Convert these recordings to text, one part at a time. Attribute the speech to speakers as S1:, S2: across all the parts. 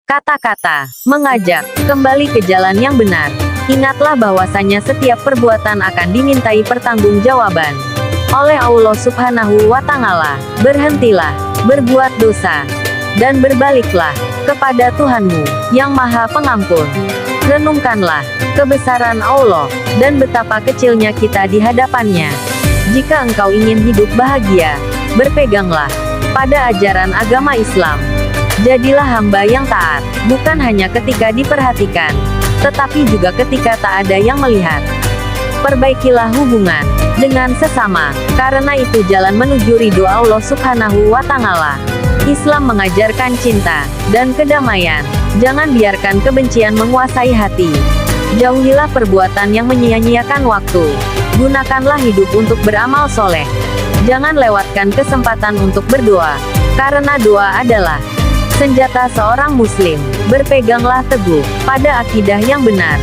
S1: Kata-kata mengajak kembali ke jalan yang benar. Ingatlah bahwasanya setiap perbuatan akan dimintai pertanggungjawaban oleh Allah Subhanahu wa Ta'ala. Berhentilah berbuat dosa dan berbaliklah kepada Tuhanmu yang Maha Pengampun. Renungkanlah kebesaran Allah dan betapa kecilnya kita di hadapannya. Jika engkau ingin hidup bahagia, berpeganglah pada ajaran agama Islam. Jadilah hamba yang taat, bukan hanya ketika diperhatikan, tetapi juga ketika tak ada yang melihat. Perbaikilah hubungan dengan sesama, karena itu jalan menuju ridho Allah Subhanahu wa Ta'ala. Islam mengajarkan cinta dan kedamaian. Jangan biarkan kebencian menguasai hati. Jauhilah perbuatan yang menyia-nyiakan waktu. Gunakanlah hidup untuk beramal soleh. Jangan lewatkan kesempatan untuk berdoa, karena doa adalah senjata seorang muslim. Berpeganglah teguh pada akidah yang benar,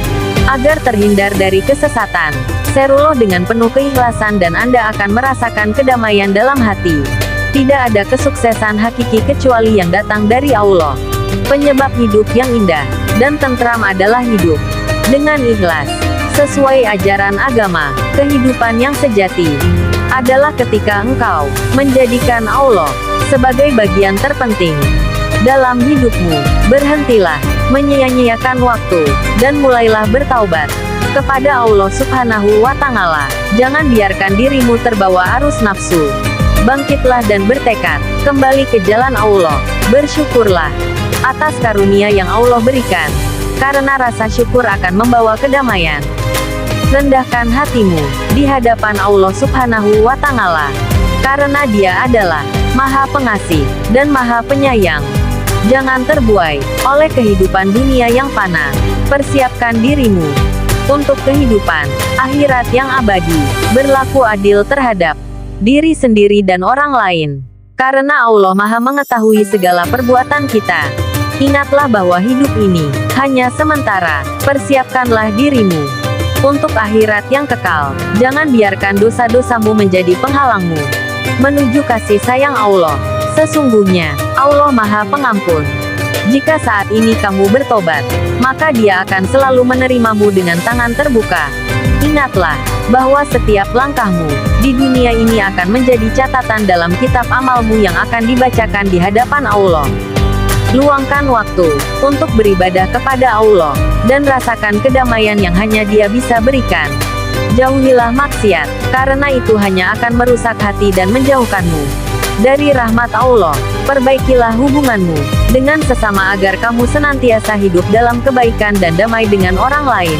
S1: agar terhindar dari kesesatan. Seruloh dengan penuh keikhlasan dan Anda akan merasakan kedamaian dalam hati. Tidak ada kesuksesan hakiki kecuali yang datang dari Allah. Penyebab hidup yang indah dan tentram adalah hidup dengan ikhlas, sesuai ajaran agama. Kehidupan yang sejati adalah ketika engkau menjadikan Allah sebagai bagian terpenting dalam hidupmu. Berhentilah menyia-nyiakan waktu, dan mulailah bertaubat kepada Allah Subhanahu wa Ta'ala. Jangan biarkan dirimu terbawa arus nafsu. Bangkitlah dan bertekad kembali ke jalan Allah. Bersyukurlah atas karunia yang Allah berikan, karena rasa syukur akan membawa kedamaian. Rendahkan hatimu di hadapan Allah Subhanahu wa Ta'ala, karena Dia adalah Maha Pengasih dan Maha Penyayang. Jangan terbuai oleh kehidupan dunia yang fana. Persiapkan dirimu untuk kehidupan akhirat yang abadi. Berlaku adil terhadap diri sendiri dan orang lain, karena Allah Maha mengetahui segala perbuatan kita. Ingatlah bahwa hidup ini hanya sementara. Persiapkanlah dirimu untuk akhirat yang kekal. Jangan biarkan dosa-dosamu menjadi penghalangmu menuju kasih sayang Allah. Sesungguhnya, Allah Maha Pengampun. Jika saat ini kamu bertobat, maka Dia akan selalu menerimamu dengan tangan terbuka. Ingatlah bahwa setiap langkahmu di dunia ini akan menjadi catatan dalam kitab amalmu yang akan dibacakan di hadapan Allah. Luangkan waktu untuk beribadah kepada Allah, dan rasakan kedamaian yang hanya Dia bisa berikan. Jauhilah maksiat, karena itu hanya akan merusak hati dan menjauhkanmu dari rahmat Allah. Perbaikilah hubunganmu dengan sesama agar kamu senantiasa hidup dalam kebaikan dan damai dengan orang lain.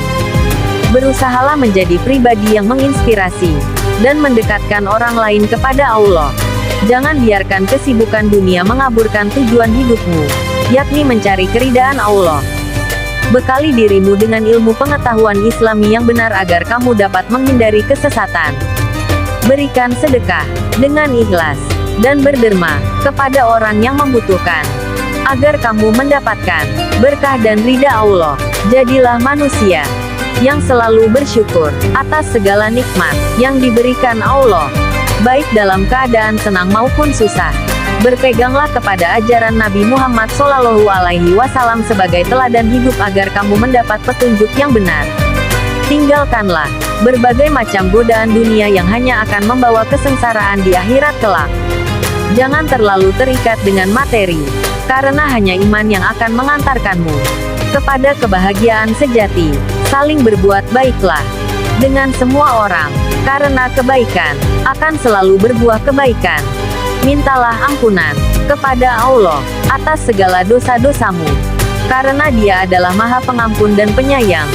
S1: Berusahalah menjadi pribadi yang menginspirasi dan mendekatkan orang lain kepada Allah. Jangan biarkan kesibukan dunia mengaburkan tujuan hidupmu, yakni mencari keridaan Allah. Bekali dirimu dengan ilmu pengetahuan Islami yang benar agar kamu dapat menghindari kesesatan. Berikan sedekah dengan ikhlas dan berderma kepada orang yang membutuhkan, agar kamu mendapatkan berkah dan ridha Allah. Jadilah manusia yang selalu bersyukur atas segala nikmat yang diberikan Allah, baik dalam keadaan senang maupun susah. Berpeganglah kepada ajaran Nabi Muhammad SAW sebagai teladan hidup agar kamu mendapat petunjuk yang benar. Tinggalkanlah berbagai macam godaan dunia yang hanya akan membawa kesengsaraan di akhirat kelak. Jangan terlalu terikat dengan materi, karena hanya iman yang akan mengantarkanmu kepada kebahagiaan sejati. Saling berbuat baiklah dengan semua orang, karena kebaikan akan selalu berbuah kebaikan. Mintalah ampunan kepada Allah atas segala dosa-dosamu, karena Dia adalah Maha Pengampun dan Penyayang.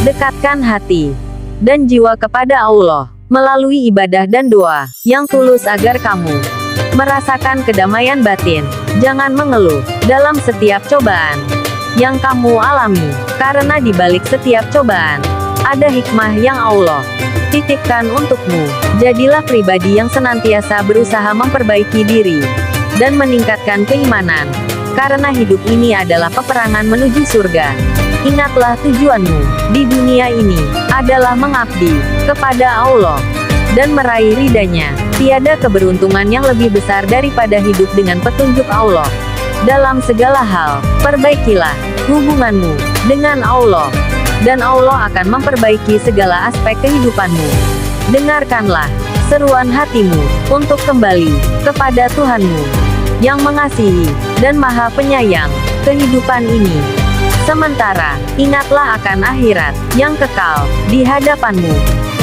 S1: Dekatkan hati dan jiwa kepada Allah melalui ibadah dan doa yang tulus agar kamu merasakan kedamaian batin. Jangan mengeluh dalam setiap cobaan yang kamu alami, karena di balik setiap cobaan ada hikmah yang Allah titipkan untukmu. Jadilah pribadi yang senantiasa berusaha memperbaiki diri dan meningkatkan keimanan, karena hidup ini adalah peperangan menuju surga. Ingatlah tujuanmu di dunia ini adalah mengabdi kepada Allah dan meraih ridha-Nya. Tiada keberuntungan yang lebih besar daripada hidup dengan petunjuk Allah. Dalam segala hal, perbaikilah hubunganmu dengan Allah, dan Allah akan memperbaiki segala aspek kehidupanmu. Dengarkanlah seruan hatimu untuk kembali kepada Tuhanmu yang mengasihi dan Maha Penyayang kehidupan ini. Sementara, ingatlah akan akhirat yang kekal di hadapanmu.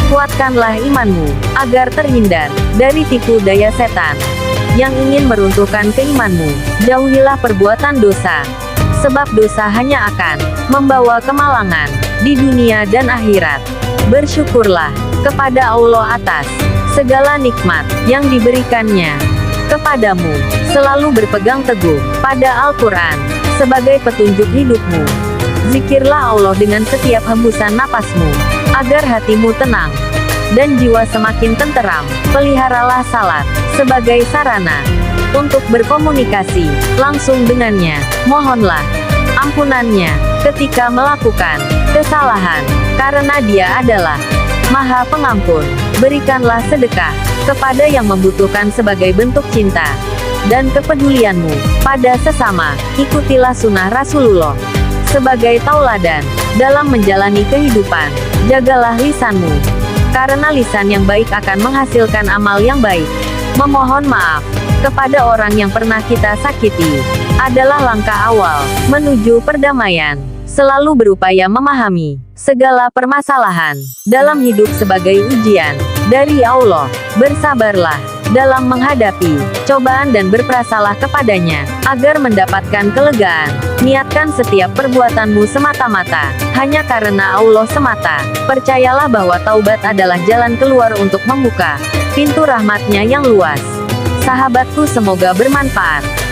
S1: Kuatkanlah imanmu agar terhindar dari tipu daya setan yang ingin meruntuhkan keimanmu. Jauhilah perbuatan dosa, sebab dosa hanya akan membawa kemalangan di dunia dan akhirat. Bersyukurlah kepada Allah atas segala nikmat yang diberikannya kepadamu. Selalu berpegang teguh pada Al-Quran sebagai petunjuk hidupmu. Zikirlah Allah dengan setiap hembusan napasmu, agar hatimu tenang dan jiwa semakin tenteram. Peliharalah salat sebagai sarana untuk berkomunikasi langsung dengannya. Mohonlah ampunannya ketika melakukan kesalahan, karena Dia adalah Maha Pengampun. Berikanlah sedekah kepada yang membutuhkan sebagai bentuk cinta dan kepedulianmu pada sesama. Ikutilah sunnah Rasulullah sebagai tauladan dalam menjalani kehidupan. Jagalah lisanmu, karena lisan yang baik akan menghasilkan amal yang baik. Memohon maaf kepada orang yang pernah kita sakiti adalah langkah awal menuju perdamaian. Selalu berupaya memahami segala permasalahan dalam hidup sebagai ujian dari Allah. Bersabarlah dalam menghadapi cobaan dan berprasalah kepadanya agar mendapatkan kelegaan. Niatkan setiap perbuatanmu semata-mata hanya karena Allah semata. Percayalah bahwa taubat adalah jalan keluar untuk membuka pintu rahmat-Nya yang luas. Sahabatku, semoga bermanfaat.